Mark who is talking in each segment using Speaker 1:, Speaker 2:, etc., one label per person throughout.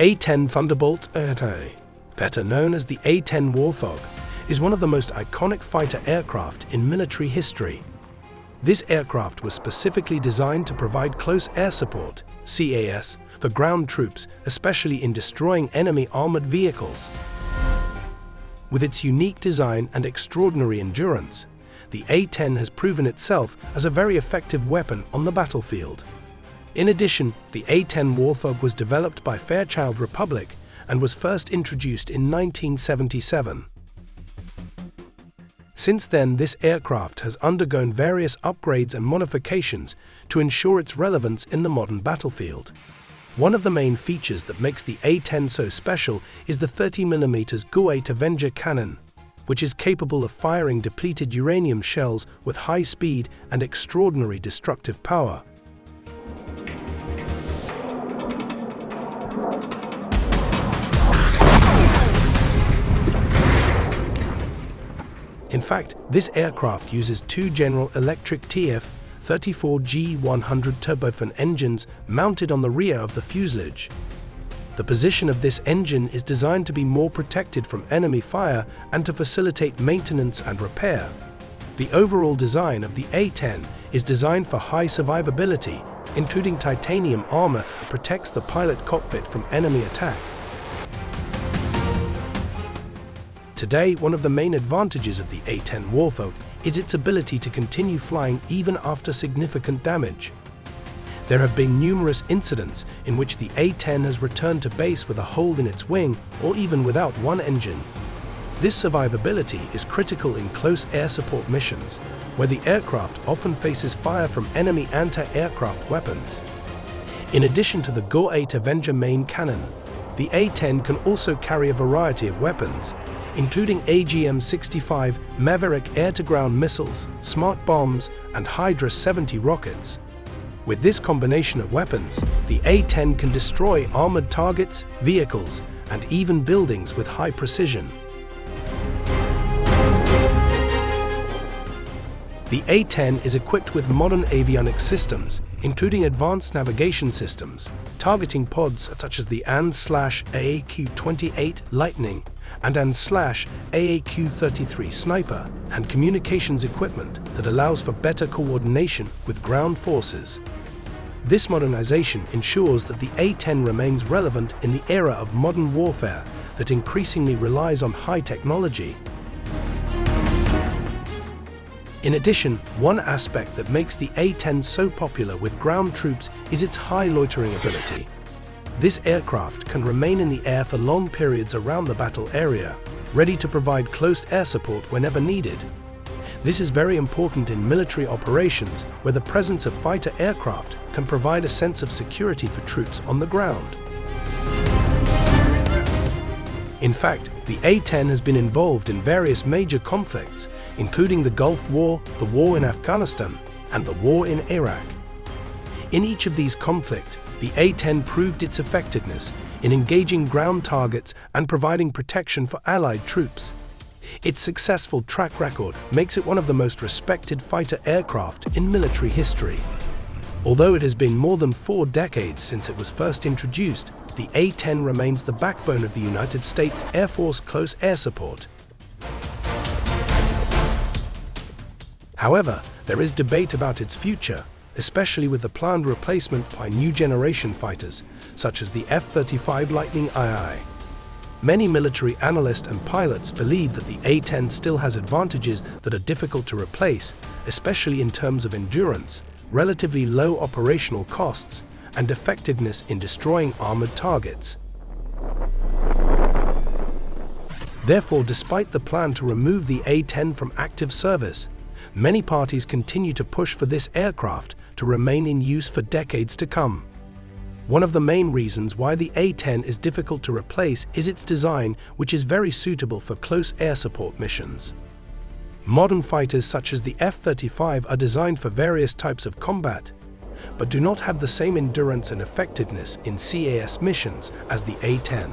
Speaker 1: A-10 Thunderbolt RT, better known as the A-10 Warthog, is one of the most iconic fighter aircraft in military history. This aircraft was specifically designed to provide close air support, CAS, for ground troops, especially in destroying enemy armored vehicles. With its unique design and extraordinary endurance, the A-10 has proven itself as a very effective weapon on the battlefield. In addition, the A-10 Warthog was developed by Fairchild Republic and was first introduced in 1977. Since then, this aircraft has undergone various upgrades and modifications to ensure its relevance in the modern battlefield. One of the main features that makes the A-10 so special is the 30mm Go-8 Avenger cannon, which is capable of firing depleted uranium shells with high speed and extraordinary destructive power. In fact, this aircraft uses two General Electric TF-34G100 turbofan engines mounted on the rear of the fuselage. The position of this engine is designed to be more protected from enemy fire and to facilitate maintenance and repair. The overall design of the A-10 is designed for high survivability, including titanium armor that protects the pilot cockpit from enemy attack. Today, one of the main advantages of the A-10 Warthog is its ability to continue flying even after significant damage. There have been numerous incidents in which the A-10 has returned to base with a hole in its wing or even without one engine. This survivability is critical in close air support missions, where the aircraft often faces fire from enemy anti-aircraft weapons. In addition to the Go-8 Avenger main cannon, the A-10 can also carry a variety of weapons, including AGM-65 Maverick air-to-ground missiles, smart bombs, and Hydra 70 rockets. With this combination of weapons, the A-10 can destroy armored targets, vehicles, and even buildings with high precision. The A-10 is equipped with modern avionics systems, including advanced navigation systems, targeting pods such as the AN/AAQ-28 Lightning and AN/AAQ-33 Sniper, and communications equipment that allows for better coordination with ground forces. This modernization ensures that the A-10 remains relevant in the era of modern warfare that increasingly relies on high technology. In addition, one aspect that makes the A-10 so popular with ground troops is its high loitering ability. This aircraft can remain in the air for long periods around the battle area, ready to provide close air support whenever needed. This is very important in military operations where the presence of fighter aircraft can provide a sense of security for troops on the ground. In fact, the A-10 has been involved in various major conflicts, including the Gulf War, the war in Afghanistan, and the war in Iraq. In each of these conflicts, the A-10 proved its effectiveness in engaging ground targets and providing protection for Allied troops. Its successful track record makes it one of the most respected fighter aircraft in military history. Although it has been more than 4 decades since it was first introduced, the A-10 remains the backbone of the United States Air Force close air support. However, there is debate about its future, especially with the planned replacement by new generation fighters, such as the F-35 Lightning II. Many military analysts and pilots believe that the A-10 still has advantages that are difficult to replace, especially in terms of endurance, relatively low operational costs, and effectiveness in destroying armored targets. Therefore, despite the plan to remove the A-10 from active service, many parties continue to push for this aircraft to remain in use for decades to come. One of the main reasons why the A-10 is difficult to replace is its design, which is very suitable for close air support missions. Modern fighters such as the F-35 are designed for various types of combat, but do not have the same endurance and effectiveness in CAS missions as the A-10.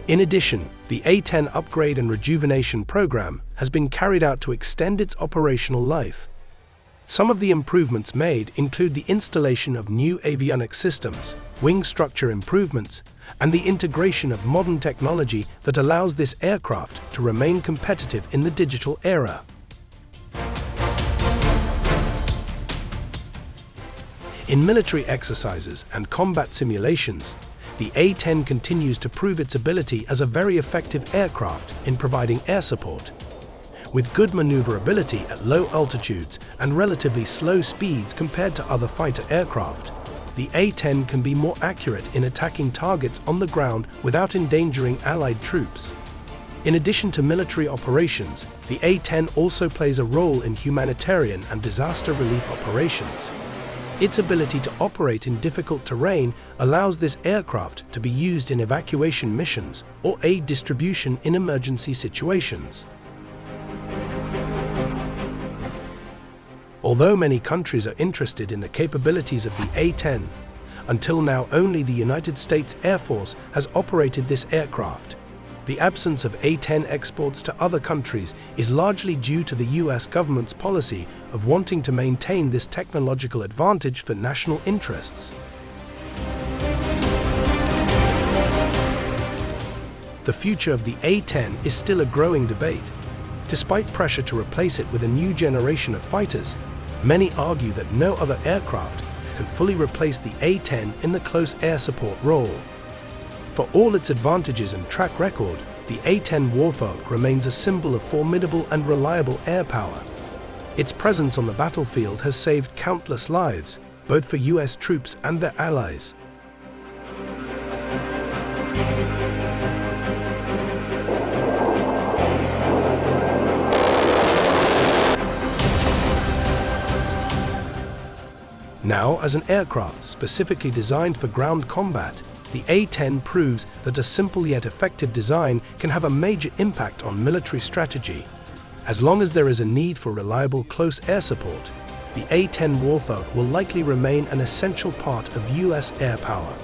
Speaker 1: In addition, the A-10 upgrade and rejuvenation program has been carried out to extend its operational life. Some of the improvements made include the installation of new avionics systems, wing structure improvements, and the integration of modern technology that allows this aircraft to remain competitive in the digital era. In military exercises and combat simulations, the A-10 continues to prove its ability as a very effective aircraft in providing air support. With good maneuverability at low altitudes and relatively slow speeds compared to other fighter aircraft, the A-10 can be more accurate in attacking targets on the ground without endangering Allied troops. In addition to military operations, the A-10 also plays a role in humanitarian and disaster relief operations. Its ability to operate in difficult terrain allows this aircraft to be used in evacuation missions or aid distribution in emergency situations. Although many countries are interested in the capabilities of the A-10, until now only the United States Air Force has operated this aircraft. The absence of A-10 exports to other countries is largely due to the US government's policy of wanting to maintain this technological advantage for national interests. The future of the A-10 is still a growing debate. Despite pressure to replace it with a new generation of fighters, many argue that no other aircraft can fully replace the A-10 in the close air support role. For all its advantages and track record, the A-10 Warthog remains a symbol of formidable and reliable air power. Its presence on the battlefield has saved countless lives, both for US troops and their allies. Now, as an aircraft specifically designed for ground combat, the A-10 proves that a simple yet effective design can have a major impact on military strategy. As long as there is a need for reliable close air support, the A-10 Warthog will likely remain an essential part of US air power.